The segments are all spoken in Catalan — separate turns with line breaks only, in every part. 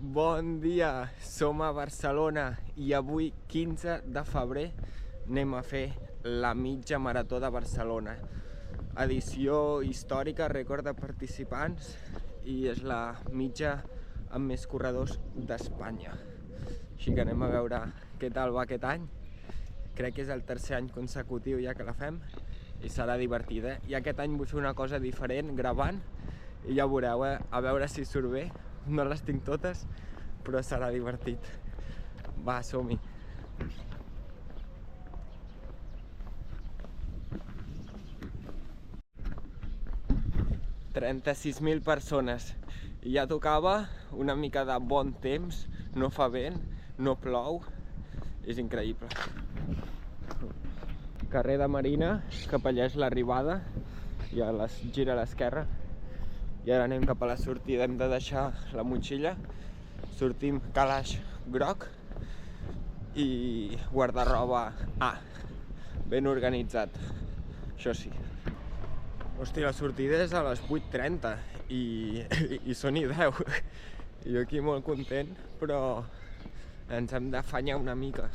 Bon dia, som a Barcelona i avui, 15 de febrer, anem a fer la mitja marató de Barcelona. Edició històrica, rècord de participants, i és la mitja amb més corredors d'Espanya. Així que anem a veure què tal va aquest any. Crec que és el tercer any consecutiu ja que la fem i serà divertida. I aquest any vull fer una cosa diferent, gravant, i ja veureu, a veure si surt bé. No les tinc totes, però serà divertit. Va, som-hi! $36.000 persones. I ja tocava una mica de bon temps, no fa vent, no plou, és increïble. Carrer de Marina, cap allà és l'arribada, i gira a l'esquerra. I ara anem cap a la sortida, hem de deixar la motxilla, sortim calaix groc i guarda-roba ben organitzat, això sí. Hòstia, la sortida és a les 8:30 i són i 10. I jo aquí molt content, però ens hem d'afanyar una mica.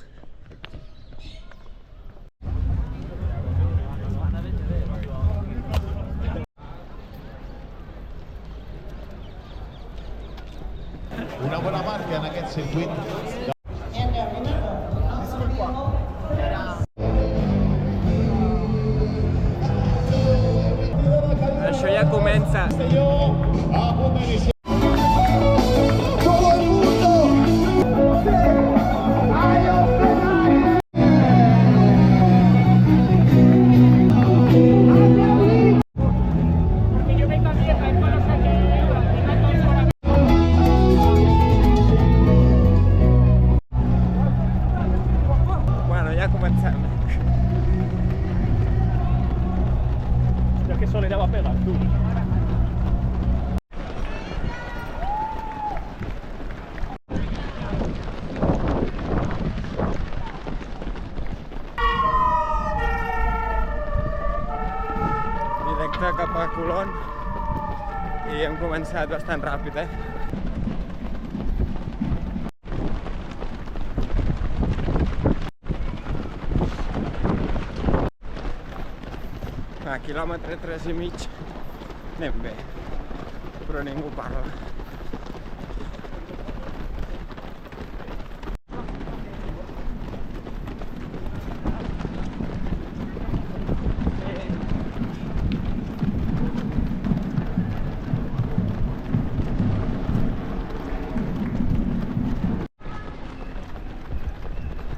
Una bona marca en aquest circuit.
Això ja comença. Ja comencem.
Ya que Soler va a pegar, tú.
Directe cap a Colón i hem començat bastant ràpid, A quilòmetre 3,5 anem bé, però ningú parla.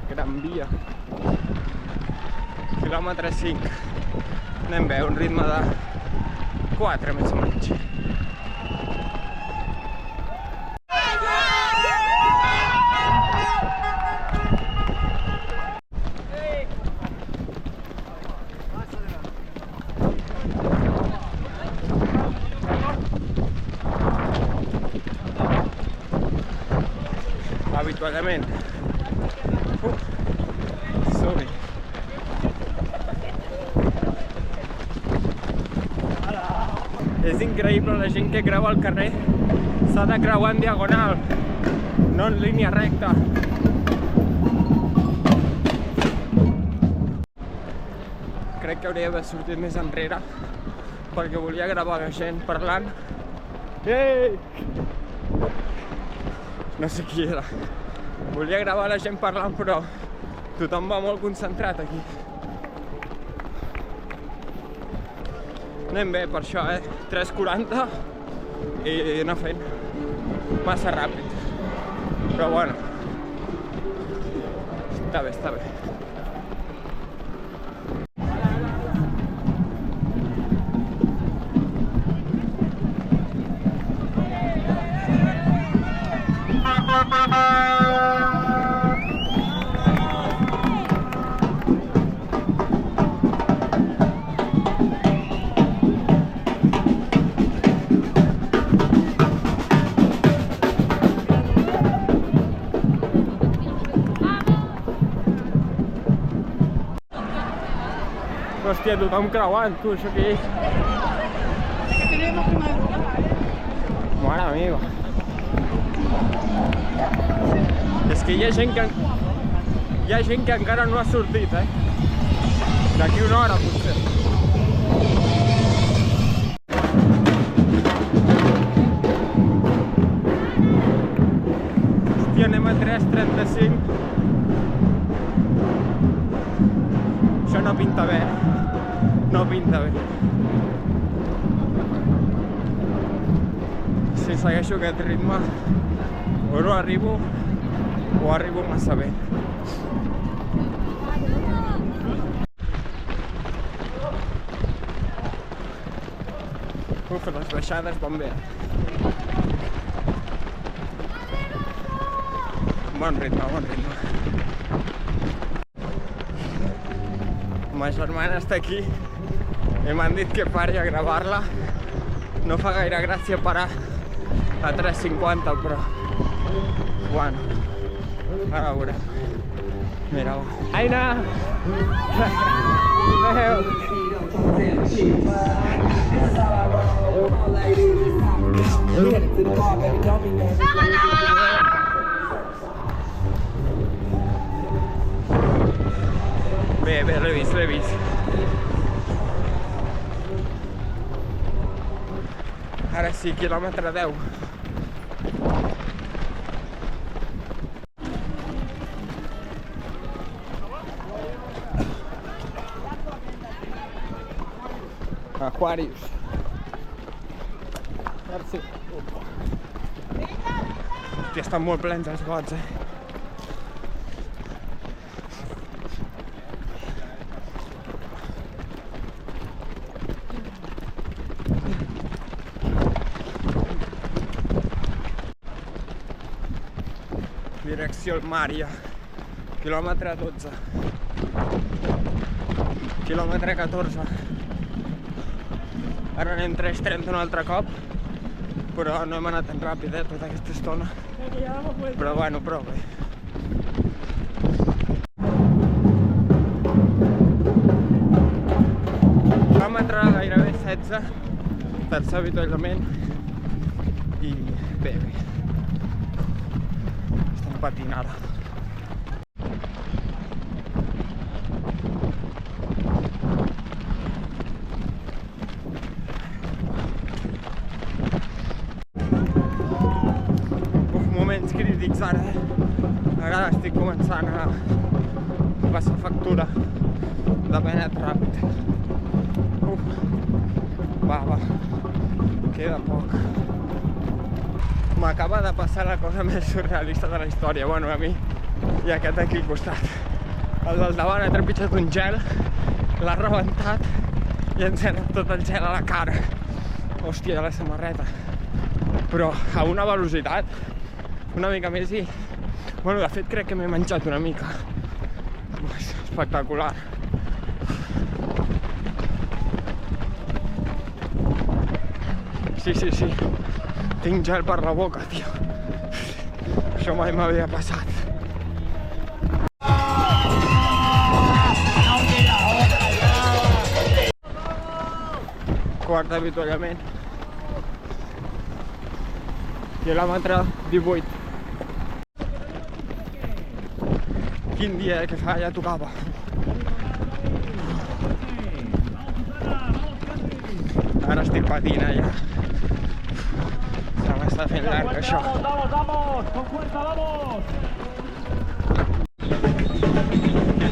Gran Via, quilòmetre 5. Anem bé, un ritme de 4 més o menys. Avituallament. Som-hi. És increïble la gent que creua el carrer. S'ha de creuar en diagonal, no en línia recta. Crec que hauria d'haver sortit més enrere perquè volia gravar la gent parlant. Ei! No sé qui era. Volia gravar la gent parlant, però tothom va molt concentrat aquí. Anem bé per això, 3:40 i anar fent massa ràpid. Però bueno, està bé, està bé. Hòstia, tothom creuant, tu, això què és? Mare meva. Que hi ha gent que encara no ha sortit, D'aquí una hora, potser. Hòstia, anem a 3:35. Això no pinta bé, no pinta bé. Si segueixo aquest ritme, o no arribo, o arribo massa bé. Uf, les baixades van bé. Bon ritme, bon ritme. Ma germana està aquí i m'han dit que pari a gravar-la. No fa gaire gràcia parar a 3:50, però... Bueno, ara veurem. Mira, va. Aina! Adéu! Bé, l'he vist. Ara sí, quilòmetre 10. Aquarius. Merci. Hòstia, estan molt plens els gots, Direcció al Mària, quilòmetre 12, quilòmetre 14. Ara anem 3:30 un altre cop, però no hem anat tan ràpid, tota aquesta estona. Però bueno, prou bé. Quilòmetre gairebé 16, tercer avituallament i bé. Estem patint ara. Moments crítics ara, Ara estic començant a passar factura de benet ràpid. Va, queda poc. M'acaba de passar la cosa més surrealista de la història, bueno, a mi i aquest aquí al costat. El del davant ha trepitjat un gel, l'ha rebentat i ens ha anat tot el gel a la cara. Hòstia, de la samarreta. Però a una velocitat una mica més i... Bueno, de fet crec que m'he menjat una mica. Espectacular. Sí. Tinc gel per la boca, tio. Això mai m'havia passat. Quart avituallament. Quilòmetre 18. Quin dia que fa, ja tocava. Ara estic patint, ja. Se m'està fent llarg, això.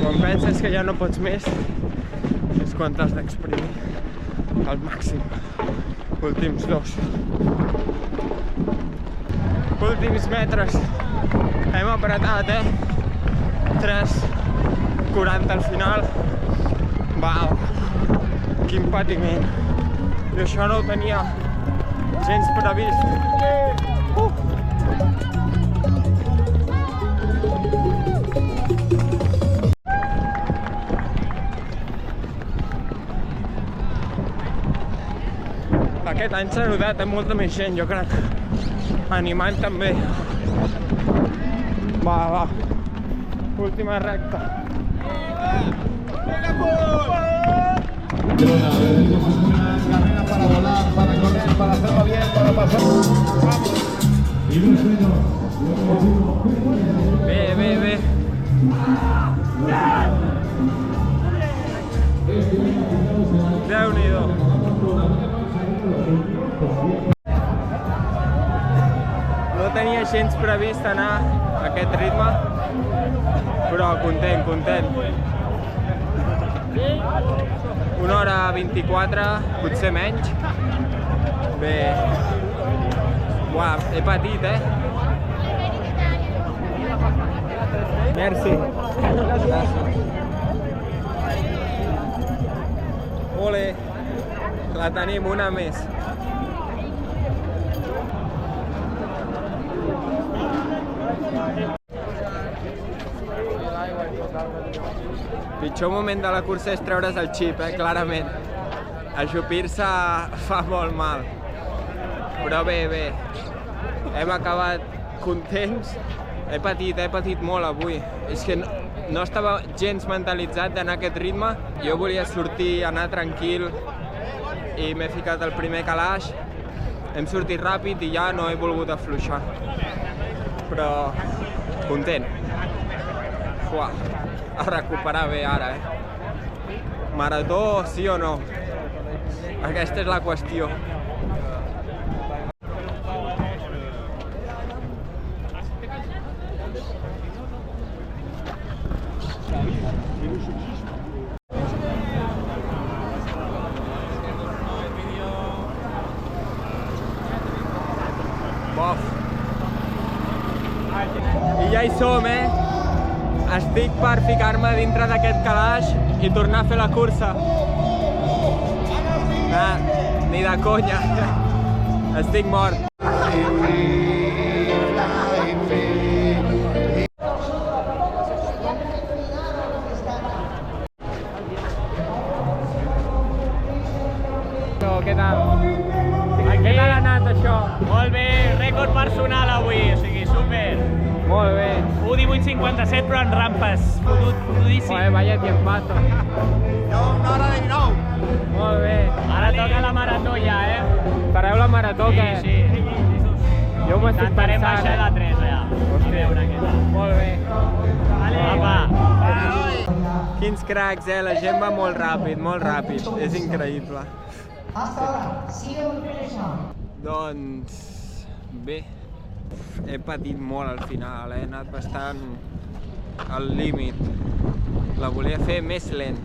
Quan penses que ja no pots més, és quan t'has d'exprimir al màxim. Últims 2. Últims metres. Hem apretat, 3:40 al final. Va, quin patiment. I això no ho tenia gens previst. Aquest any s'ha notat molta més gent, jo crec. Animant també. Va. Última recta.
Carrera para volar, para correr, para hacerlo bien, para pasar.
Bé, Déu-n'hi-do. No tenia gens previst anar a aquest ritme, però content, content. 1 hora 24, potser menys. Bé, uau, he patit, Merci. Gràcies. Ole, la tenim, una més. Pitjor moment de la cursa és treure's el xip, clarament. Ajupir-se fa molt mal. Però bé, bé. Hem acabat contents. He patit molt avui. És que no estava gens mentalitzat d'anar a aquest ritme. Jo volia sortir, anar tranquil, i m'he ficat el primer calaix. Hem sortit ràpid i ja no he volgut afluixar. Però content. Uah, a recuperar bé ara, Marató, sí o no? Aquesta és la qüestió. Bof. I ja hi som, Estic per ficar-me dintre d'aquest calaix i tornar a fer la cursa. Ni de conya. Estic mort. Què tal? Què tal ha anat això?
Molt bé, rècord personal avui, o sigui, súper.
Molt bé.
1:18:57 però en rampes, fotudíssim.
Joder, vaya tiempazo.
Jo, 1 hora 19.
Molt bé.
Ara toca la marató ja,
Fareu la marató, què?
Sí.
Jo m'ho estic
Intentarem
pensant.
baixar de 3, ja.
Hòstia.
A veure què tal.
Molt bé.
Apa.
Quins cracs, la gent va molt ràpid, és increïble. Doncs bé, he patit molt al final, he anat bastant al límit. La volia fer més lent,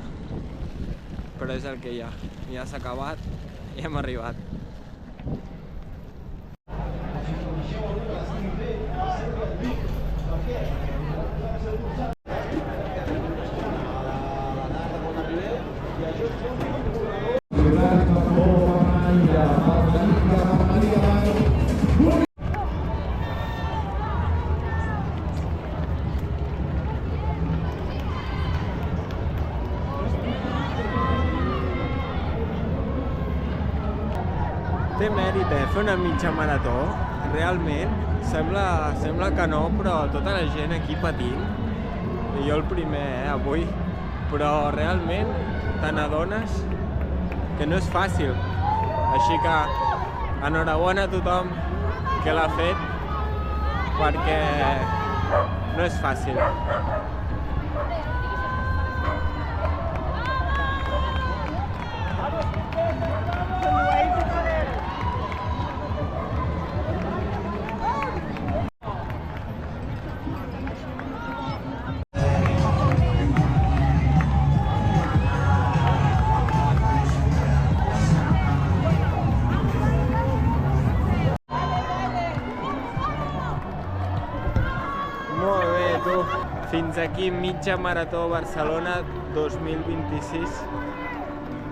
però és el que hi ha. Ja s'ha acabat i hem arribat. Té mèrit, fer una mitja marató, realment, sembla que no, però tota la gent aquí patint, i jo el primer, avui, però realment te n'adones que no és fàcil, així que enhorabona a tothom que l'ha fet, perquè no és fàcil. Fins aquí mitja marató Barcelona 2026.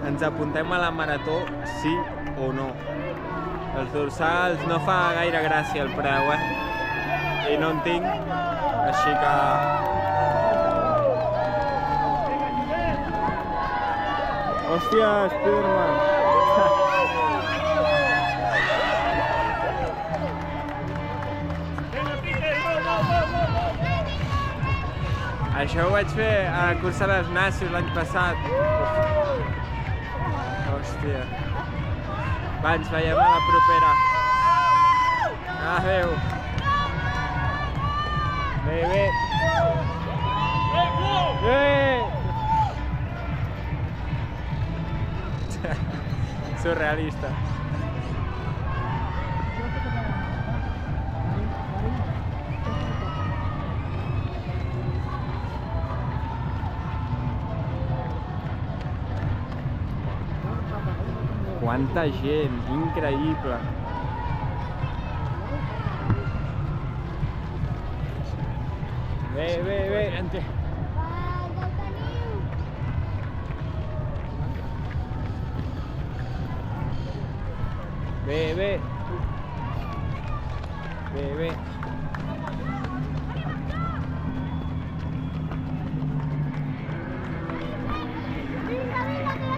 Ens apuntem a la marató, sí o no? Els dorsals no fa gaire gràcia el preu, I no en tinc, així que... Hòstia, Spiderman! Això ho vaig fer a la cursa dels Nassos l'any passat. Hòstia. Va, ens veiem a la propera. Adéu. Bé, bé. Surrealista. Quanta gent, increïble. Bé, bé, bé. Bé, bé. Bé, bé.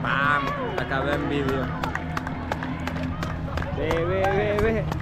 Pam! Acabem vídeo. Bé, bé, bé, bé.